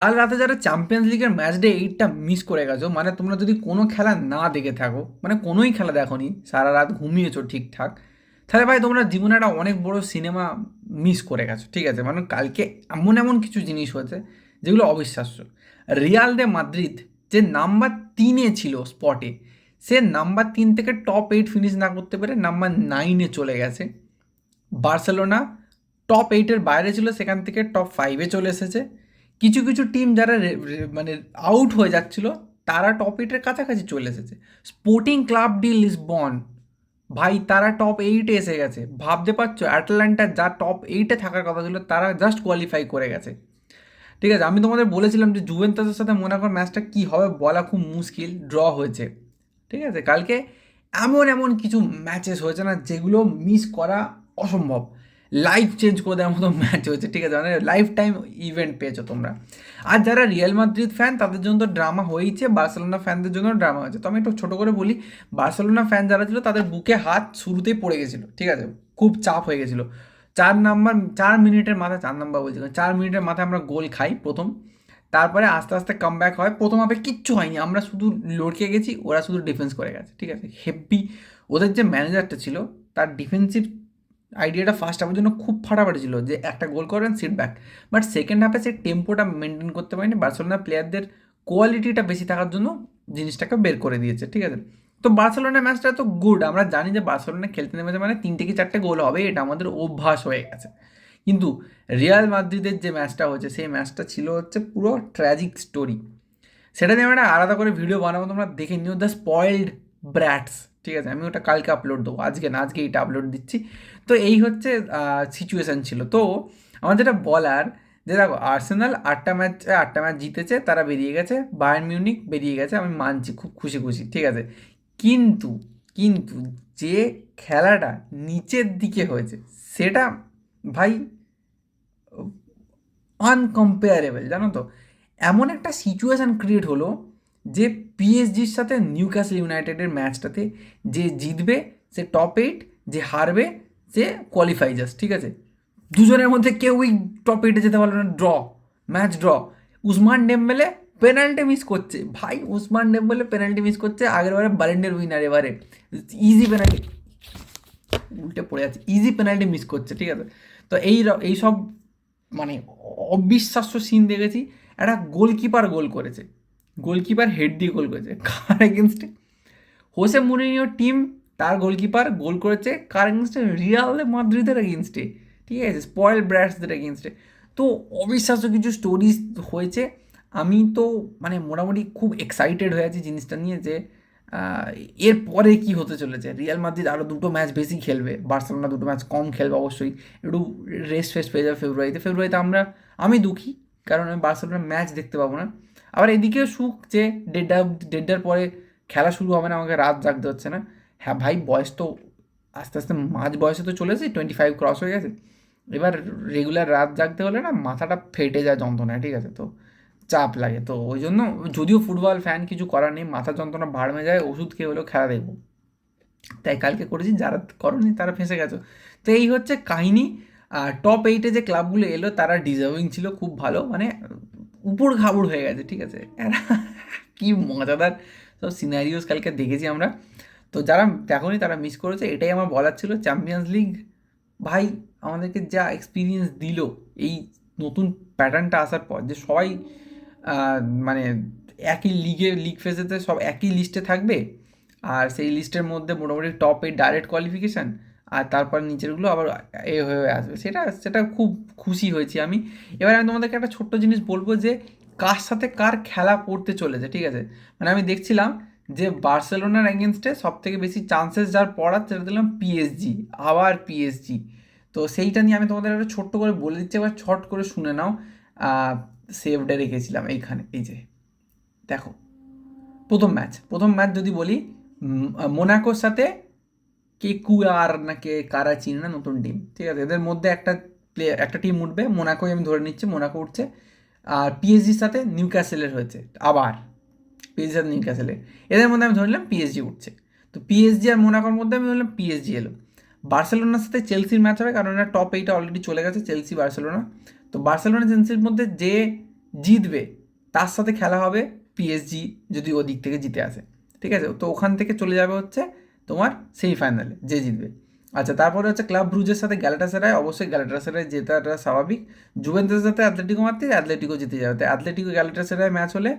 কাল রাতে যারা চ্যাম্পিয়ন্স লিগের ম্যাচ ডে 8টা মিস করে গেছো, মানে তোমরা যদি কোনো খেলা না দেখে থাকো, মানে কোনোই খেলা দেখোনি, সারা রাত ঘুমিয়েছো ঠিকঠাক, তাহলে ভাই তোমরা জীবনে একটা অনেক বড় সিনেমা মিস করে গেছো। ঠিক আছে, মানে কালকে এমন এমন কিছু জিনিস হয়েছে যেগুলো অবিশ্বাস্য। রিয়াল দে মাদ্রিদ যে নাম্বার 3-এ ছিল স্পটে, সে নাম্বার 3 থেকে টপ 8 ফিনিশ না করতে পেরে নাম্বার 9-এ চলে গেছে। বার্সেলোনা টপ 8-এর বাইরে ছিল, সেখান থেকে টপ 5-এ চলে এসেছে। কিছু কিছু টিম যারা মানে আউট হয়ে যাচ্ছিল, তারা টপ 8-এর কাছাকাছি চলে এসেছে। স্পোর্টিং ক্লাব ডি লিসবন, ভাই তারা টপ 8-এ এসে গেছে। ভাবতে পারছো, অ্যাটলান্টা যা টপ 8-এ থাকার কথা ছিল, তারা জাস্ট কোয়ালিফাই করে গেছে। ঠিক আছে, আমি তোমাদের বলেছিলাম যে জুভেন্টাসের সাথে মোনাকোর ম্যাচটা কী হবে বলা খুব মুশকিল, ড্র হয়েছে। ঠিক আছে, কালকে এমন এমন কিছু ম্যাচেস হয়েছে না যেগুলো মিস করা অসম্ভব। লাইফ চেঞ্জ করে দেওয়ার মতো ম্যাচ হয়েছে। ঠিক আছে, মানে লাইফ টাইম ইভেন্ট পেয়েছো তোমরা। আর যারা রিয়াল মাদ্রিদ ফ্যান তাদের জন্য তো ড্রামা হয়েইছে, বার্সেলোনা ফ্যানদের জন্য ড্রামা হয়েছে। তো আমি একটু ছোটো করে বলি, বার্সেলোনা ফ্যান যারা ছিল তাদের বুকে হাত শুরুতেই পড়ে গেছিলো। ঠিক আছে, খুব চাপ হয়ে গেছিলো। 4 মিনিটের মাথায়, 4 নাম্বার বলছি, 4 মিনিটের মাথায় আমরা গোল খাই প্রথম। তারপরে আস্তে আস্তে কামব্যাক হয়। প্রথম হাফে কিচ্ছু হয়নি, আমরা শুধু লড়কে গেছি, ওরা শুধু ডিফেন্স করে গেছে। ঠিক আছে, হেব্বি। ওদের যে ম্যানেজারটা ছিল, তার ডিফেন্সিভ আইডিয়াটা ফার্স্ট হাফের জন্য খুব ফাটাফাটি ছিল, যে একটা গোল করবেন সিট ব্যাক। বাট সেকেন্ড হাফে সেই টেম্পোটা মেনটেন করতে পারেনি। বার্সেলোনা প্লেয়ারদের কোয়ালিটিটা বেশি থাকার জন্য জিনিসটাকে বের করে দিয়েছে। ঠিক আছে, তো বার্সেলোনার ম্যাচটা তো গুড, আমরা জানি যে বার্সেলোনা খেলতে নেমেছে মানে 3 থেকে 4টে গোল হবে, এটা আমাদের অভ্যাস হয়ে গেছে। কিন্তু রিয়াল মাদ্রিদের যে ম্যাচটা হয়েছে, সেই ম্যাচটা ছিল হচ্ছে পুরো ট্র্যাজিক স্টোরি। সেটা নিয়ে আমি একটা আলাদা করে ভিডিও বানাবো, তোমরা দেখে নিও, দ্য স্পয়েলড ব্র্যাটস। ঠিক আছে, আমি ওটা কালকে আপলোড দেবো, আজকে না, আজকে এইটা আপলোড দিচ্ছি। তো এই হচ্ছে সিচুয়েশান ছিল। তো আমার যেটা বলার, যে দেখো আর্সেনাল 8টা ম্যাচ জিতেছে, তারা বেরিয়ে গেছে। বায়ার্ন মিউনিক বেরিয়ে গেছে, আমি মানছি, খুব খুশি খুশি। ঠিক আছে, কিন্তু কিন্তু যে খেলাটা নিচের দিকে হয়েছে, সেটা ভাই আনকম্পেয়ারেবল, জানো তো। এমন একটা সিচুয়েশান ক্রিয়েট হলো যে পিএসজির সাথে নিউক্যাসল ইউনাইটেডের ম্যাচটাতে যে জিতবে সে টপ 8, যে হারবে সে কোয়ালিফাই জাস্ট। ঠিক আছে, দুজনের মধ্যে কেউই টপ 8-এ যেতে পারলো না, draw, match draw. Usman Dembélé penalty miss করছে, ভাই উসমান ডেম্বেলে পেনাল্টি মিস করছে, আগের বারে বালেন্ডের উইনার, এবারে ইজি পেনাল্টি, উল্টে পড়ে যাচ্ছে, ইজি পেনাল্টি মিস করছে। ঠিক আছে, তো এই সব মানে অবিশ্বাস্য সিন দেখেছি। একটা গোলকিপার গোল করেছে, গোলকিপার হেড দিয়ে গোল করেছে, কার এগেনস্টে? হোসে মুরিনিওর টিম, তার গোলকিপার গোল করেছে কার এগেনস্টে? রিয়াল মাদ্রিদের এগেনস্টে। ঠিক আছে, স্পয়েল ব্র্যাটসদের এগেনস্টে। তো অবিশ্বাস্য কিছু স্টোরিজ হয়েছে। আমি তো মানে মোটামুটি খুব এক্সাইটেড হয়ে আছি জিনিসটা নিয়ে, যে এরপরে কি হতে চলেছে। রিয়াল মাদ্রিদ আরও 2টো ম্যাচ বেশি খেলবে, বার্সেলোনা 2টো ম্যাচ কম খেলবে অবশ্যই। একটু রেস্ট ফেস্ট পেয়ে যাবে ফেব্রুয়ারিতে আমি দুঃখী, কারণ আমি বার্সেলোনার ম্যাচ দেখতে পাবো না। আবার এদিকেও সুখ যে 1:30টার পরে খেলা শুরু হবে না, আমাকে রাত জাগতে হচ্ছে না। হ্যাঁ ভাই, বয়স তো আস্তে আস্তে মাঝ বয়সে তো চলে এসেছে, 25 ক্রস হয়ে গেছে। এবার রেগুলার রাত জাগতে হলে না মাথাটা ফেটে যায় যন্ত্রণায়। ঠিক আছে, তো চাপ লাগে, তো ওই জন্য যদিও ফুটবল ফ্যান, কিছু করার নেই, মাথা যন্ত্রণা ভাড়মে যায়, ওষুধ খেয়ে হলেও খেলা দেখবো। তাই কালকে করেছি, যারা করনি তারা ফেঁসে গেছো। তো এই হচ্ছে কাহিনী। টপ 8-এ যে ক্লাবগুলো এলো তারা ডিজার্ভিং ছিল, খুব ভালো, মানে উপর খাবড় হয়ে গেছে। ঠিক আছে, এরা কি মজাদার সব সিনারিওস কালকে দেখেছি আমরা। তো যারা দেখোনি তারা মিস করেছে, এটাই আমার বলার ছিল। চ্যাম্পিয়ন্স লিগ ভাই আমাদেরকে যা এক্সপিরিয়েন্স দিল, এই নতুন প্যাটার্নটা আসার পর, যে সবাই আহ, মানে একই লিগ ফেজেতে সব একই লিস্টে থাকবে, আর সেই লিস্টের মধ্যে মোটামুটি টপ 8 ডাইরেক্ট কোয়ালিফিকেশান, আর তারপর নিচেরগুলো আবার এ হয়ে হয়ে আসবে, সেটা সেটা খুব খুশি হয়েছি আমি। এবার আমি তোমাদেরকে একটা ছোট্ট জিনিস বলবো, যে কার সাথে কার খেলা পড়তে চলেছে। ঠিক আছে, মানে আমি দেখছিলাম যে বার্সেলোনার এগেনস্টে সব থেকে বেশি চান্সেস যার পড়ার, সেটা দিলাম পিএসজি, আবার পিএসজি। তো সেইটা নিয়ে আমি তোমাদের একটা ছোট্ট করে বলে দিচ্ছি, এবার ছট করে শুনে নাও। সেভডে রেখেছিলাম এইখানে, এই যে দেখো, প্রথম ম্যাচ যদি বলি, মোনাকোর সাথে কে কুয়ার না কে কারা চিনি না, নতুন টিম। ঠিক আছে, এদের মধ্যে একটা টিম উঠবে, মোনাকোই আমি ধরে নিচ্ছি, মোনাকো উঠছে। আর পিএসজির সাথে নিউক্যাসেলের হয়েছে, আবার পিএসজির সাথে নিউক্যাসেলের, এদের মধ্যে আমি ধরে নিলাম পিএসজি উঠছে। তো পিএসজি আর মোনাকোর মধ্যে আমি ধরলাম পিএসজি এলো। বার্সেলোনার সাথে চেলসির ম্যাচ হবে, কারণ এরা টপ 8-এ অলরেডি চলে গেছে, চেলসি বার্সেলোনা। তো বার্সেলোনা চেলসির মধ্যে যে জিতবে তার সাথে খেলা হবে পিএসজি, যদি ওদিক থেকে জিতে আসে, ঠিক আছে। তো ওখান থেকে চলে যাবে হচ্ছে তোমার সেমিফাইনালে যে জিতবে। আচ্ছা, তারপরে হচ্ছে ক্লাব ব্রুজের সাথে গ্যালাটাসারায়, অবশ্যই গ্যালাটাসারায় জেতাটা স্বাভাবিক। জুভেন্টাসের সাথে অ্যাথলেটিকো মারতে অ্যাথলেটিকো জিতে যাবে, তো অ্যাথলেটিকো গ্যালাটাসারায় ম্যাচ হলে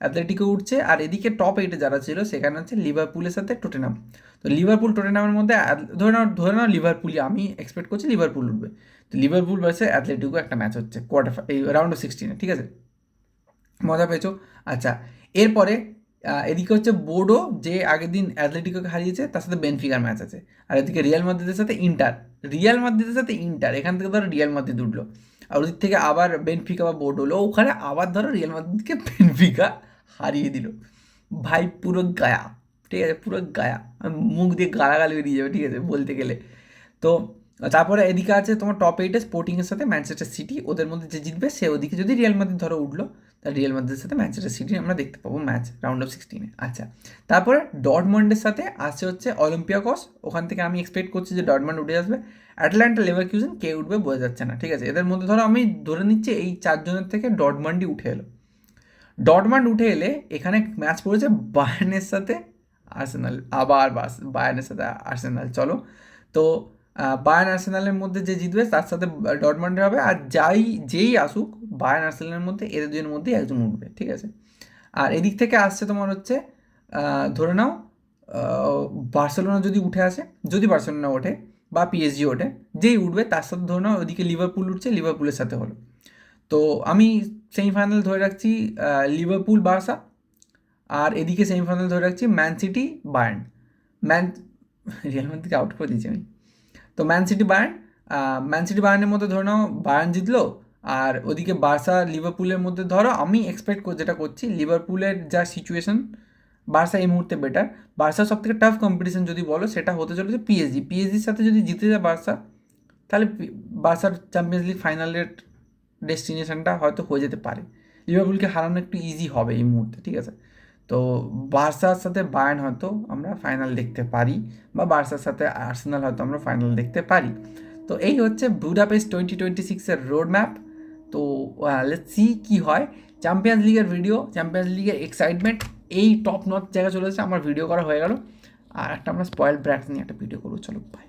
অ্যাথলেটিকো উঠছে। আর এদিকে টপ 8 যারা ছিল সেখানে হচ্ছে লিভারপুলের সাথে টটেনহাম। তো লিভারপুল টটেনহামের মধ্যে ধরে নাও লিভারপুলই, আমি এক্সপেক্ট করছি লিভারপুল উঠবে। তো লিভারপুল ভার্সেস অ্যাথলেটিকো একটা ম্যাচ হচ্ছে এই রাউন্ড অফ 16, ঠিক আছে। মজা পেয়েছো? আচ্ছা, এরপরে এদিকে হচ্ছে বোর্ডো, যে আগের দিন অ্যাথলেটিকোকে হারিয়েছে, তার সাথে বেনফিকার ম্যাচ আছে। আর এদিকে রিয়াল মাদ্রিদের সাথে ইন্টার, এখান থেকে ধরো রিয়াল মাদ্রিদ উঠলো, আর ওদিক থেকে আবার বেনফিকা বা বোর্ডো হলো, ওখানে আবার ধরো রিয়াল মাদ্রিদকে বেনফিকা হারিয়ে দিল। ভাই পুরো গায়া, ঠিক আছে, পুরো গায়া, মুখ দিয়ে গালাগালি বেরিয়ে যাবে, ঠিক আছে, বলতে গেলে। তো তারপরে এদিকে আছে তোমার টপ 8-এ স্পোর্টিংয়ের সাথে ম্যানচেস্টার সিটি, ওদের মধ্যে যে জিতবে সে ওদিকে, যদি রিয়াল মাদ্রিদ ধরো উঠলো, তাহলে রিয়াল মাদ্রিদের সাথে ম্যানচেস্টার সিটি আমরা দেখতে পাবো ম্যাচ রাউন্ড অফ 16-এ। আচ্ছা, তারপরে ডর্টমন্ডের সাথে আসছে হচ্ছে অলিম্পিয়াকস, ওখান থেকে আমি এক্সপেক্ট করছি যে ডর্টমন্ড উঠে আসবে। অ্যাটলান্টা লেভারকুসেন কে উঠবে বোঝা যাচ্ছে না, ঠিক আছে। এদের মধ্যে ধরো আমি ধরে নিচ্ছি এই 4 জনের থেকে ডর্টমন্ডই উঠে এলো। ডর্টমন্ড উঠে এলে এখানে ম্যাচ পড়েছে বায়ার্নের সাথে আর্সেনাল, আবার বায়ার্নের সাথে আর্সেনাল। চলো, তো বায়ার্ন আর্সেনালের মধ্যে যে জিতবে তার সাথে ডর্টমন্ডের হবে, আর যেই আসুক বায়ার্ন আর্সেনালের মধ্যে এদের দুজনের মধ্যেই একজন উঠবে, ঠিক আছে। আর এদিক থেকে আসছে তোমার হচ্ছে ধরে নাও বার্সেলোনা যদি উঠে আসে, যদি বার্সেলোনা ওঠে বা পিএসজি ওঠে, যেই উঠবে তার সাথে ধরে নাও ওদিকে লিভারপুল উঠছে, লিভারপুলের সাথে হলো। তো আমি সেমিফাইনাল ধরে রাখছি লিভারপুল বার্সা, আর এদিকে সেমিফাইনাল ধরে রাখছি Man City Bayern. Man Real মাদ্রিদকে আউট করে দিয়েছি আমি। তো ম্যান সিটি বায়ার্নের মধ্যে ধরে নাও বায়ার্ন জিতলো, আর ওদিকে বার্সা লিভারপুলের মধ্যে ধরো আমি এক্সপেক্ট যেটা করছি, লিভারপুলের যা সিচুয়েশন, বার্সা এই মুহূর্তে বেটার। বার্সার সব থেকে টাফ কম্পিটিশন যদি বলো সেটা হতে চলেছে পিএসজির সাথে যদি জিতে যায় বার্সা, তাহলে বার্সার চ্যাম্পিয়ন্স লিগ ফাইনালের ডেস্টিনেশনটা হয়তো হয়ে যেতে পারে। লিভারপুলকে হারানো একটু ইজি হবে এই মুহূর্তে, ঠিক আছে। তো বার্সার সাথে বায়ার্ন হয়তো আমরা ফাইনাল দেখতে পারি, বা বার্সার সাথে আর্সেনাল হয়তো আমরা ফাইনাল দেখতে পারি। তো এই হচ্ছে বুদাপেস্ট 2026-এর রোড ম্যাপ। তো লেটস সি কী হয়। চ্যাম্পিয়ন্স লিগের ভিডিও, চ্যাম্পিয়ন্স লিগের এক্সাইটমেন্ট এই টপ নচ জায়গা চলে এসেছে, আমার ভিডিও করা হয়ে গেল। আর একটা আমরা স্পয়েল ব্র্যাটস নিয়ে একটা ভিডিও করবো, চলো বাই।